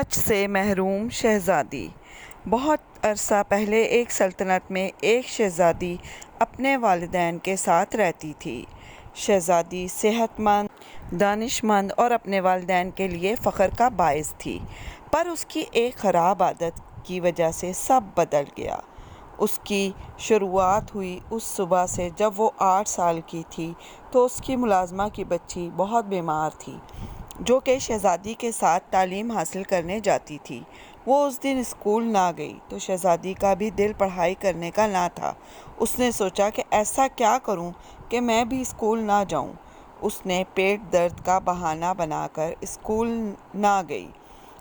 سچ سے محروم شہزادی۔ بہت عرصہ پہلے ایک سلطنت میں ایک شہزادی اپنے والدین کے ساتھ رہتی تھی۔ شہزادی صحت مند، دانشمند اور اپنے والدین کے لیے فخر کا باعث تھی، پر اس کی ایک خراب عادت کی وجہ سے سب بدل گیا۔ اس کی شروعات ہوئی اس صبح سے جب وہ 8 سال کی تھی تو اس کی ملازمہ کی بچی بہت بیمار تھی، جو کہ شہزادی کے ساتھ تعلیم حاصل کرنے جاتی تھی۔ وہ اس دن اسکول نہ گئی تو شہزادی کا بھی دل پڑھائی کرنے کا نہ تھا۔ اس نے سوچا کہ ایسا کیا کروں کہ میں بھی اسکول نہ جاؤں۔ اس نے پیٹ درد کا بہانہ بنا کر اسکول نہ گئی،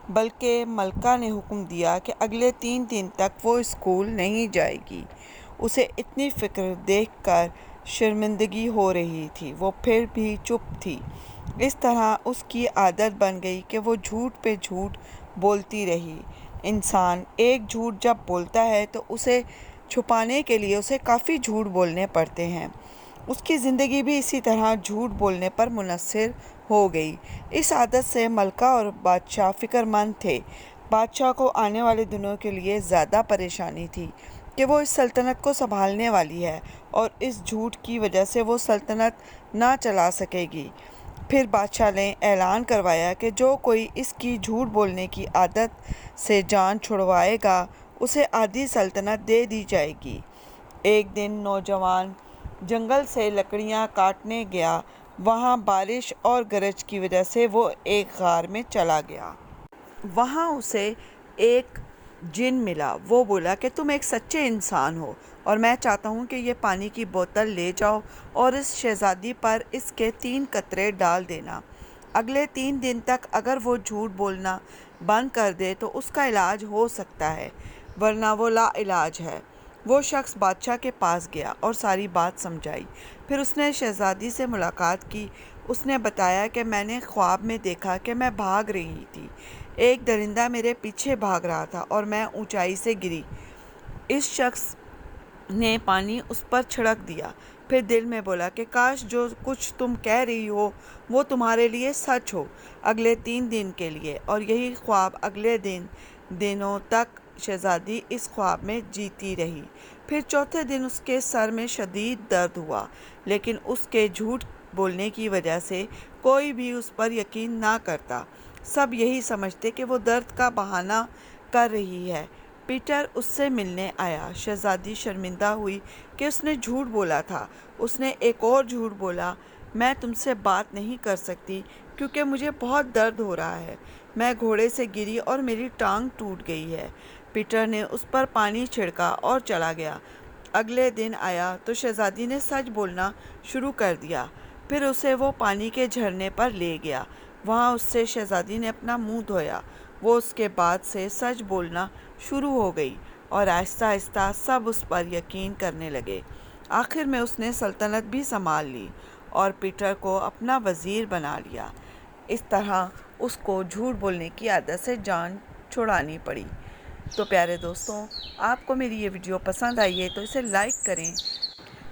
بلکہ ملکہ نے حکم دیا کہ اگلے 3 دن تک وہ اسکول نہیں جائے گی۔ اسے اتنی فکر دیکھ کر شرمندگی ہو رہی تھی، وہ پھر بھی چپ تھی۔ اس طرح اس کی عادت بن گئی کہ وہ جھوٹ پہ جھوٹ بولتی رہی۔ انسان ایک جھوٹ جب بولتا ہے تو اسے چھپانے کے لیے اسے کافی جھوٹ بولنے پڑتے ہیں۔ اس کی زندگی بھی اسی طرح جھوٹ بولنے پر منحصر ہو گئی۔ اس عادت سے ملکہ اور بادشاہ فکر مند تھے۔ بادشاہ کو آنے والے دنوں کے لیے زیادہ پریشانی تھی کہ وہ اس سلطنت کو سنبھالنے والی ہے اور اس جھوٹ کی وجہ سے وہ سلطنت نہ چلا سکے گی۔ پھر بادشاہ نے اعلان کروایا کہ جو کوئی اس کی جھوٹ بولنے کی عادت سے جان چھڑوائے گا اسے آدھی سلطنت دے دی جائے گی۔ ایک دن نوجوان جنگل سے لکڑیاں کاٹنے گیا۔ وہاں بارش اور گرج کی وجہ سے وہ ایک غار میں چلا گیا۔ وہاں اسے ایک جن ملا۔ وہ بولا کہ تم ایک سچے انسان ہو اور میں چاہتا ہوں کہ یہ پانی کی بوتل لے جاؤ اور اس شہزادی پر اس کے 3 قطرے ڈال دینا۔ اگلے 3 دن تک اگر وہ جھوٹ بولنا بند کر دے تو اس کا علاج ہو سکتا ہے، ورنہ وہ لا علاج ہے۔ وہ شخص بادشاہ کے پاس گیا اور ساری بات سمجھائی۔ پھر اس نے شہزادی سے ملاقات کی۔ اس نے بتایا کہ میں نے خواب میں دیکھا کہ میں بھاگ رہی تھی، ایک درندہ میرے پیچھے بھاگ رہا تھا اور میں اونچائی سے گری۔ اس شخص نے پانی اس پر چھڑک دیا، پھر دل میں بولا کہ کاش جو کچھ تم کہہ رہی ہو وہ تمہارے لیے سچ ہو اگلے 3 دن کے لیے۔ اور یہی خواب اگلے دنوں تک شہزادی اس خواب میں جیتی رہی۔ پھر چوتھے دن اس کے سر میں شدید درد ہوا، لیکن اس کے جھوٹ بولنے کی وجہ سے کوئی بھی اس پر یقین نہ کرتا۔ سب یہی سمجھتے کہ وہ درد کا بہانہ کر رہی ہے۔ پیٹر اس سے ملنے آیا۔ شہزادی شرمندہ ہوئی کہ اس نے جھوٹ بولا تھا۔ اس نے ایک اور جھوٹ بولا، میں تم سے بات نہیں کر سکتی کیونکہ مجھے بہت درد ہو رہا ہے، میں گھوڑے سے گری اور میری ٹانگ ٹوٹ گئی ہے۔ پیٹر نے اس پر پانی چھڑکا اور چلا گیا۔ اگلے دن آیا تو شہزادی نے سچ بولنا شروع کر دیا۔ پھر اسے وہ پانی کے جھرنے پر لے گیا۔ وہاں اس سے شہزادی نے اپنا منہ دھویا۔ وہ اس کے بعد سے سچ بولنا شروع ہو گئی اور آہستہ آہستہ سب اس پر یقین کرنے لگے۔ آخر میں اس نے سلطنت بھی سنبھال لی اور پیٹر کو اپنا وزیر بنا لیا۔ اس طرح اس کو جھوٹ بولنے کی عادت سے جان چھڑانی پڑی۔ تو پیارے دوستوں، آپ کو میری یہ ویڈیو پسند آئی ہے تو اسے لائک کریں،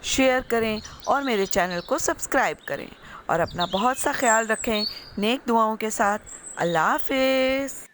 شیئر کریں اور میرے چینل کو سبسکرائب کریں اور اپنا بہت سا خیال رکھیں۔ نیک دعاؤں کے ساتھ اللہ حافظ۔